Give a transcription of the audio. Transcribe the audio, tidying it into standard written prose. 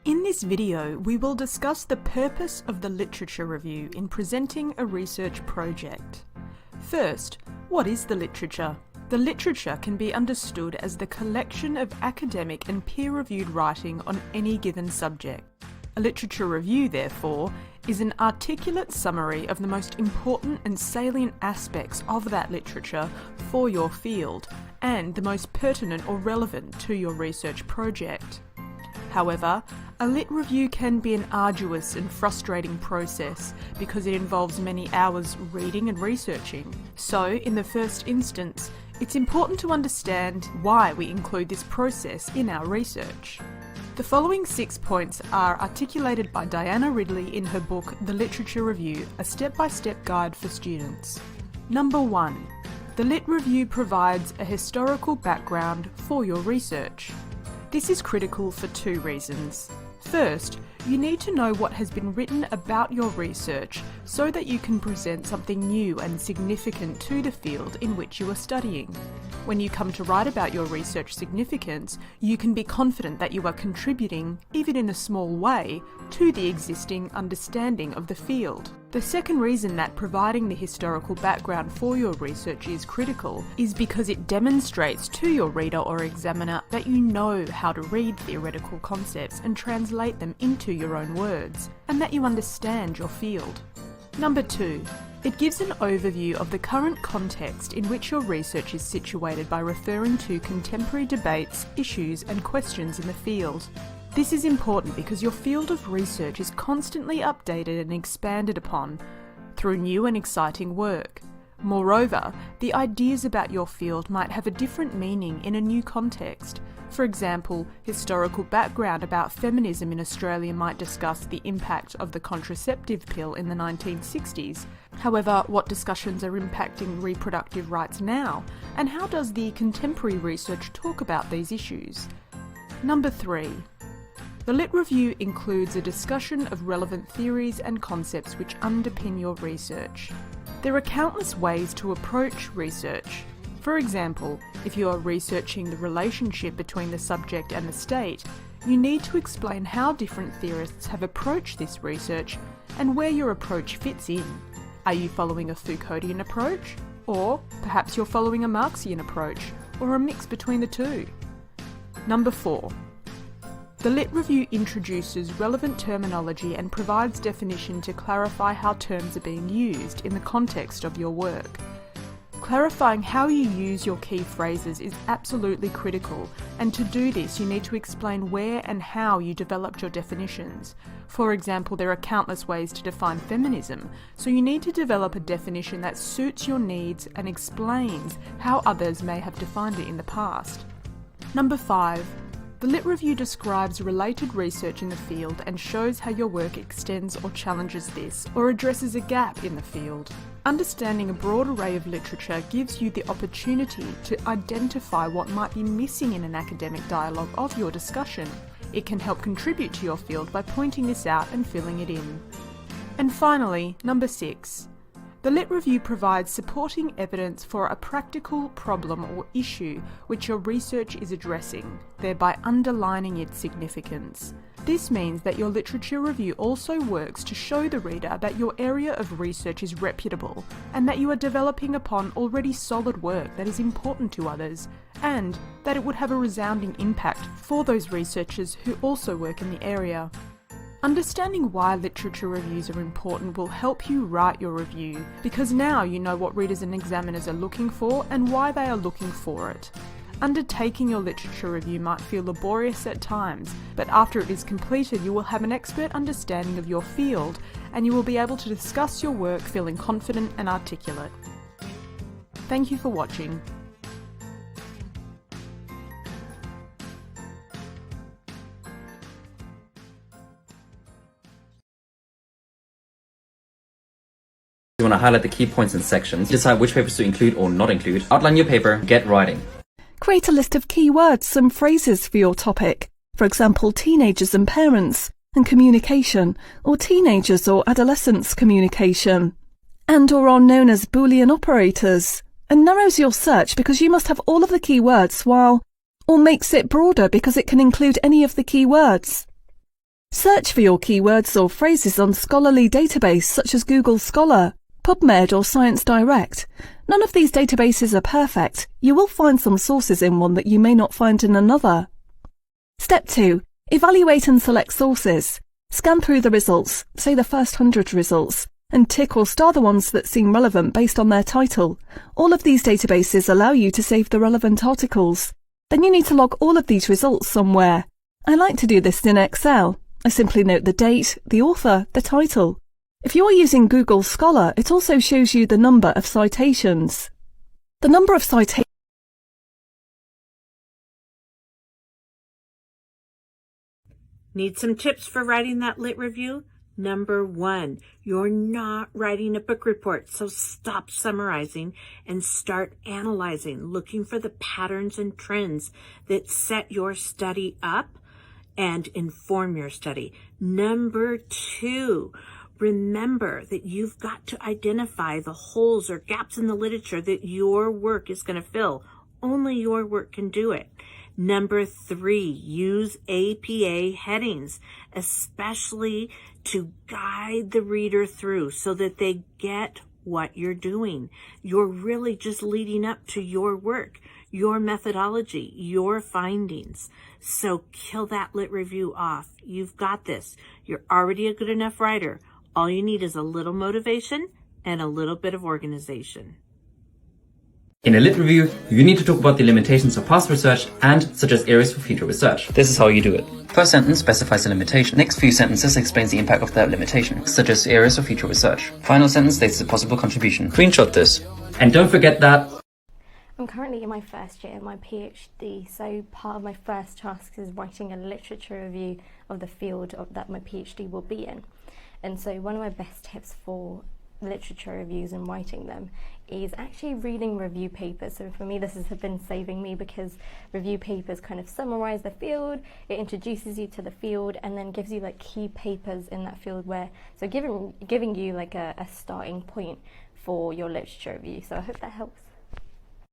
In this video, we will discuss the purpose of the literature review in presenting a research project. First, what is the literature? The literature can be understood as the collection of academic and peer-reviewed writing on any given subject. A literature review, therefore, is an articulate summary of the most important and salient aspects of that literature for your field, and the most pertinent or relevant to your research project. However, a lit review can be an arduous and frustrating process because it involves many hours reading and researching. So, in the first instance, it's important to understand why we include this process in our research. The following 6 points are articulated by Diana Ridley in her book The Literature Review, a step-by-step guide for students. Number 1. The lit review provides a historical background for your research. This is critical for two reasons. First, you need to know what has been written about your research so that you can present something new and significant to the field in which you are studying. When you come to write about your research significance, you can be confident that you are contributing, even in a small way, to the existing understanding of the field. The second reason that providing the historical background for your research is critical is because it demonstrates to your reader or examiner that you know how to read theoretical concepts and translate them into your own words, and that you understand your field. Number 2. It gives an overview of the current context in which your research is situated by referring to contemporary debates, issues, and questions in the field. This is important because your field of research is constantly updated and expanded upon through new and exciting work. Moreover, the ideas about your field might have a different meaning in a new context. For example, historical background about feminism in Australia might discuss the impact of the contraceptive pill in the 1960s. However, what discussions are impacting reproductive rights now? And how does the contemporary research talk about these issues? Number 3. The Lit Review includes a discussion of relevant theories and concepts which underpin your research. There are countless ways to approach research. For example, if you are researching the relationship between the subject and the state, you need to explain how different theorists have approached this research and where your approach fits in. Are you following a Foucauldian approach? Or perhaps you're following a Marxian approach, or a mix between the two? Number 4. The Lit Review introduces relevant terminology and provides definition to clarify how terms are being used in the context of your work. Clarifying how you use your key phrases is absolutely critical, and to do this you need to explain where and how you developed your definitions. For example, there are countless ways to define feminism, so you need to develop a definition that suits your needs and explains how others may have defined it in the past. Number 5. The Lit Review describes related research in the field and shows how your work extends or challenges this, or addresses a gap in the field. Understanding a broad array of literature gives you the opportunity to identify what might be missing in an academic dialogue of your discussion. It can help contribute to your field by pointing this out and filling it in. And finally, number 6. The Lit Review provides supporting evidence for a practical problem or issue which your research is addressing, thereby underlining its significance. This means that your literature review also works to show the reader that your area of research is reputable and that you are developing upon already solid work that is important to others, and that it would have a resounding impact for those researchers who also work in the area. Understanding why literature reviews are important will help you write your review, because now you know what readers and examiners are looking for and why they are looking for it. Undertaking your literature review might feel laborious at times, but after it is completed you will have an expert understanding of your field and you will be able to discuss your work feeling confident and articulate. Thank you for watching. You want to highlight the key points and sections, decide which papers to include or not include, outline your paper, get writing. Create a list of keywords and phrases for your topic. For example, teenagers and parents, and communication, or teenagers or adolescents communication, and/or are known as Boolean operators, and narrows your search because you must have all of the keywords or makes it broader because it can include any of the keywords. Search for your keywords or phrases on scholarly databases such as Google Scholar, PubMed or Science Direct. None of these databases are perfect. You will find some sources in one that you may not find in another. Step 2. Evaluate and select sources. Scan through the results, say the first 100 results, and tick or star the ones that seem relevant based on their title. All of these databases allow you to save the relevant articles. Then you need to log all of these results somewhere. I like to do this in Excel. I simply note the date, the author, the title. If you are using Google Scholar, it also shows you the number of citations. The number of citations. Need some tips for writing that lit review? Number 1, you're not writing a book report, so stop summarizing and start analyzing, looking for the patterns and trends that set your study up and inform your study. Number 2, remember that you've got to identify the holes or gaps in the literature that your work is going to fill. Only your work can do it. Number 3, use APA headings, especially to guide the reader through so that they get what you're doing. You're really just leading up to your work, your methodology, your findings. So kill that lit review off. You've got this. You're already a good enough writer. All you need is a little motivation and a little bit of organization. In a lit review, you need to talk about the limitations of past research and suggest areas for future research. This is how you do it. First sentence specifies the limitation. Next few sentences explains the impact of that limitation, suggests areas for future research. Final sentence states the possible contribution. Screenshot this. And don't forget that I'm currently in my first year of my PhD, so part of my first task is writing a literature review of the field that my PhD will be in. And so one of my best tips for literature reviews and writing them is actually reading review papers. So for me, this has been saving me because review papers kind of summarize the field, it introduces you to the field, and then gives you like key papers in that field giving you like a starting point for your literature review. So I hope that helps.